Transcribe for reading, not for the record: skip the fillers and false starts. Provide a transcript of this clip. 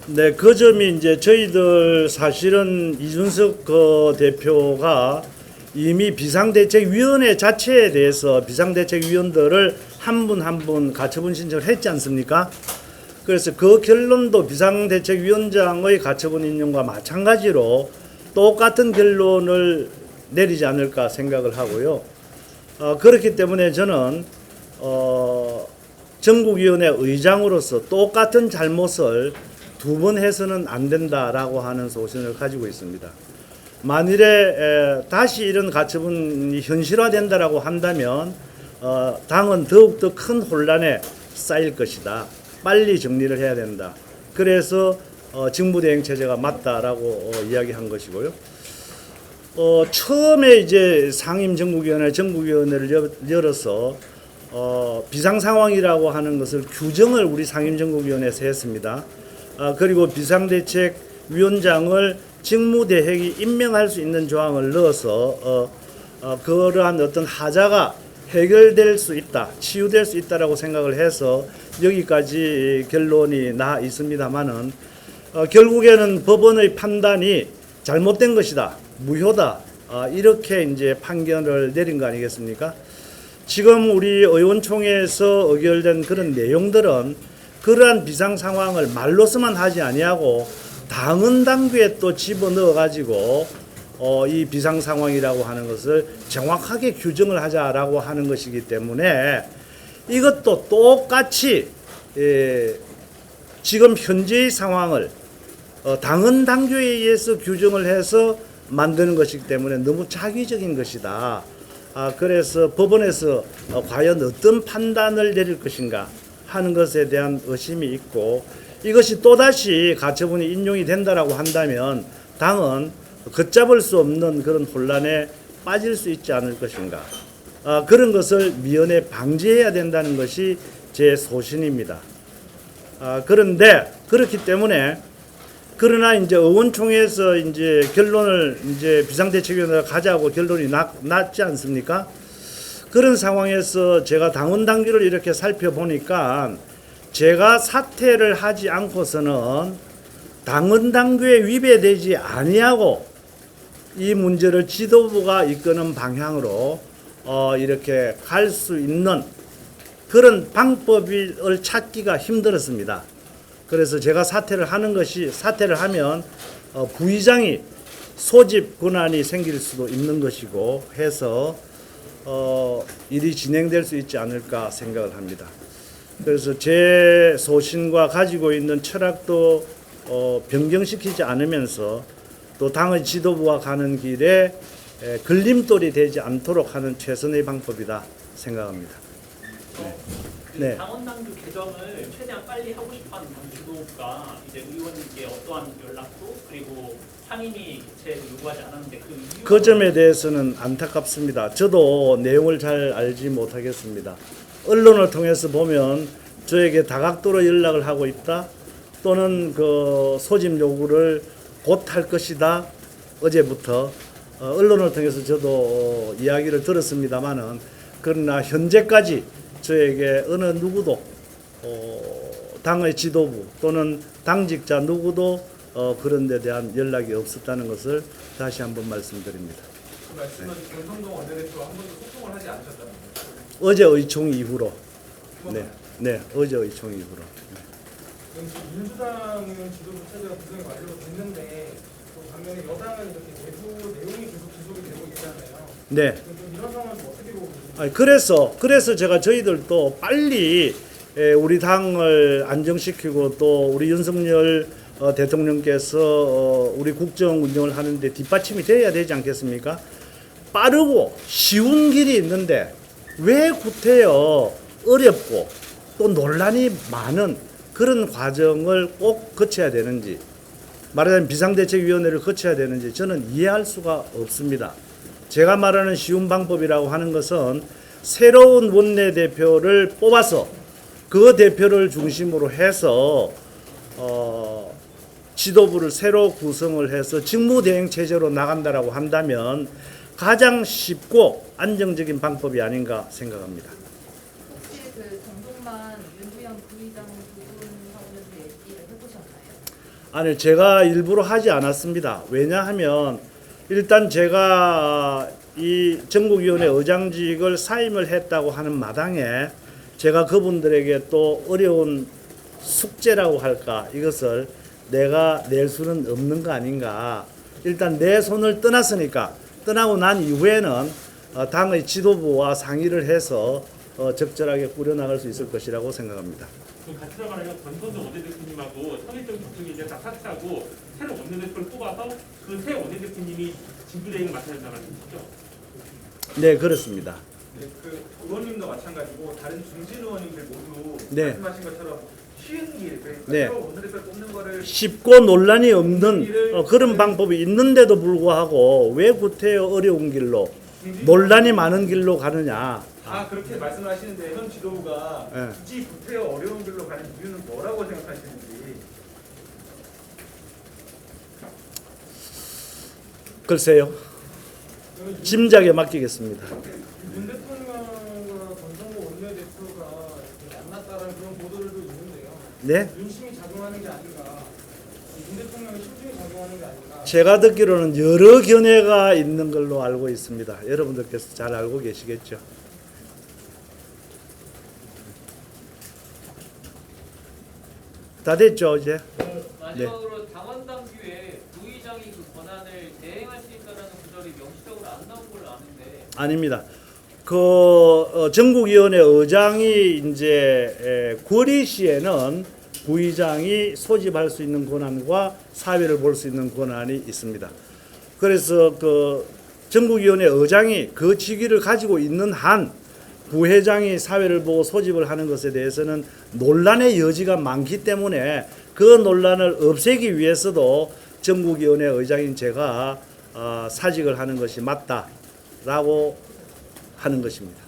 네, 그 점이 이제 저희들 사실은 이준석 대표가 이미 비상대책위원회 자체에 대해서 비상대책위원들을 한 분 한 분 가처분 신청을 했지 않습니까? 그래서 그 결론도 비상대책위원장의 가처분 인용과 마찬가지로 똑같은 결론을 내리지 않을까 생각을 하고요. 그렇기 때문에 저는 전국위원회 의장으로서 똑같은 잘못을 두 번 해서는 안 된다라고 하는 소신을 가지고 있습니다. 만일에 다시 이런 가처분이 현실화된다라고 한다면 당은 더욱더 큰 혼란에 쌓일 것이다. 빨리 정리를 해야 된다. 그래서 직무대행체제가 맞다라고 이야기한 것이고요. 처음에 이제 전국위원회를 열어서 비상상황이라고 하는 것을 규정을 우리 상임전국위원회에서 했습니다. 그리고 비상대책위원장을 직무대행이 임명할 수 있는 조항을 넣어서 그러한 어떤 하자가 해결될 수 있다, 치유될 수 있다라고 생각을 해서 여기까지 결론이 나 있습니다만은 결국에는 법원의 판단이 잘못된 것이다, 무효다, 이렇게 이제 판결을 내린 거 아니겠습니까? 지금 우리 의원총회에서 의결된 그런 내용들은 그러한 비상 상황을 말로서만 하지 아니하고 당헌 당규에 또 집어넣어 가지고 이 비상 상황이라고 하는 것을 정확하게 규정을 하자라고 하는 것이기 때문에 이것도 똑같이 지금 현재의 상황을 당헌 당규에 의해서 규정을 해서 만드는 것이기 때문에 너무 자기적인 것이다. 그래서 법원에서 과연 어떤 판단을 내릴 것인가 하는 것에 대한 의심이 있고, 이것이 또다시 가처분이 인용이 된다라고 한다면 당은 걷잡을 수 없는 그런 혼란에 빠질 수 있지 않을 것인가, 그런 것을 미연에 방지해야 된다는 것이 제 소신입니다. 그런데 그렇기 때문에 그러나 이제 의원총회에서 이제 결론을 이제 비상대책위원회가 가자고 결론이 났지 않습니까? 그런 상황에서 제가 당헌 당규를 이렇게 살펴보니까 제가 사퇴를 하지 않고서는 당헌 당규에 위배되지 아니하고 이 문제를 지도부가 이끄는 방향으로 이렇게 갈 수 있는 그런 방법을 찾기가 힘들었습니다. 그래서 제가 사퇴를 하면 부의장이 소집 권한이 생길 수도 있는 것이고 해서 일이 진행될 수 있지 않을까 생각을 합니다. 그래서 제 소신과 가지고 있는 철학도 변경시키지 않으면서 또 당의 지도부와 가는 길에 걸림돌이 되지 않도록 하는 최선의 방법이다 생각합니다. 네. 당원 당규 개정을 최대한 빨리 하고 싶어하는 당 지도부가 이제 의원님께 어떠한 연락도 그리고 상임위 개최를 요구하지 않았는데 그 점에 대해서는 안타깝습니다. 저도 내용을 잘 알지 못하겠습니다. 언론을 통해서 보면 저에게 다각도로 연락을 하고 있다, 또는 그 소집 요구를 곧 할 것이다, 어제부터 언론을 통해서 저도 이야기를 들었습니다만은, 그러나 현재까지 저에게 어느 누구도 당의 지도부 또는 당직자 누구도 그런 데 대한 연락이 없었다는 것을 다시 한번 말씀드립니다. 그 말씀은 권성동 원내대표와 한 번도 소통을 하지 않으셨다는 거죠? 어제 의총 이후로. 네, 어제 의총 이후로. 그럼 지금 민주당은 지도부 체제가 구성이 완료됐는데 또 반면에 여당은 이렇게 내부 내용이 계속 지속이 되고 있잖아요. 네. 그럼 이런 상황을 어떻게 보고 계십니까? 그래서 제가 저희들도 빨리 우리 당을 안정시키고 또 우리 윤석열 대통령께서 우리 국정 운영을 하는데 뒷받침이 돼야 되지 않겠습니까? 빠르고 쉬운 길이 있는데 왜 구태여 어렵고 또 논란이 많은 그런 과정을 꼭 거쳐야 되는지, 말하자면 비상대책위원회를 거쳐야 되는지 저는 이해할 수가 없습니다. 제가 말하는 쉬운 방법이라고 하는 것은 새로운 원내대표를 뽑아서 그 대표를 중심으로 해서 지도부를 새로 구성을 해서 직무대행 체제로 나간다라고 한다면 가장 쉽고 안정적인 방법이 아닌가 생각합니다. 혹시 그 정동만 윤두현 부의장 두 분하고는 얘기를 해보셨나요? 아니, 제가 일부러 하지 않았습니다. 왜냐하면 일단 제가 이 전국위원회 의장직을 사임을 했다고 하는 마당에 제가 그분들에게 또 어려운 숙제라고 할까, 이것을 내가 낼 수는 없는 거 아닌가. 일단 내 손을 떠났으니까, 떠나고 난 이후에는 당의 지도부와 상의를 해서 적절하게 꾸려나갈 수 있을 것이라고 생각합니다. 그럼 같이 들어가려면 권선동 원내대표님하고 선의적 접촉이 이제 다 사퇴하고 새로운 원내대표를 뽑아서 그 새 원내대표님이 진두대행을 맡아야 된다는 말씀이시죠? 네, 그렇습니다. 네, 그 의원님도 마찬가지고 다른 중진 의원님들 모두 네. 말씀하신 것처럼 쉬운 길, 그러니까 네. 새로운 원내대표 뽑는 거를 쉽고 논란이 없는 그런 방법이 있는데도 불구하고 왜 구태여 어려운 길로, 논란이 많은 길로 가느냐. 다 그렇게 말씀을 하시는데 현 지도부가 네. 굳이 구태여 어려운 길로 가는 이유는 뭐라고 생각하시는지. 글쎄요, 짐작에 맡기겠습니다. 윤 대통령과 권성동 원내대표가 이렇게 만났다는 그런 보도들도 있는데요. 네? 윤심이 작용하는 게 아닌가. 윤 대통령의 심증이 작용하는 게 아닌가. 제가 듣기로는 여러 견해가 있는 걸로 알고 있습니다. 여러분들께서 잘 알고 계시겠죠. 다 됐죠, 이제? 마지막으로 당원 당규에 부의장이 그 권한을 대행할 수 있다는 구절이 명시적으로 안 나온 걸로 아는데 아닙니다. 전국위원회 의장이 이제 구리시에는 부의장이 소집할 수 있는 권한과 사회를 볼 수 있는 권한이 있습니다. 그래서 전국위원회 의장이 그 직위를 가지고 있는 한 부회장이 사회를 보고 소집을 하는 것에 대해서는 논란의 여지가 많기 때문에 그 논란을 없애기 위해서도 전국위원회 의장인 제가 사직을 하는 것이 맞다라고 하는 것입니다.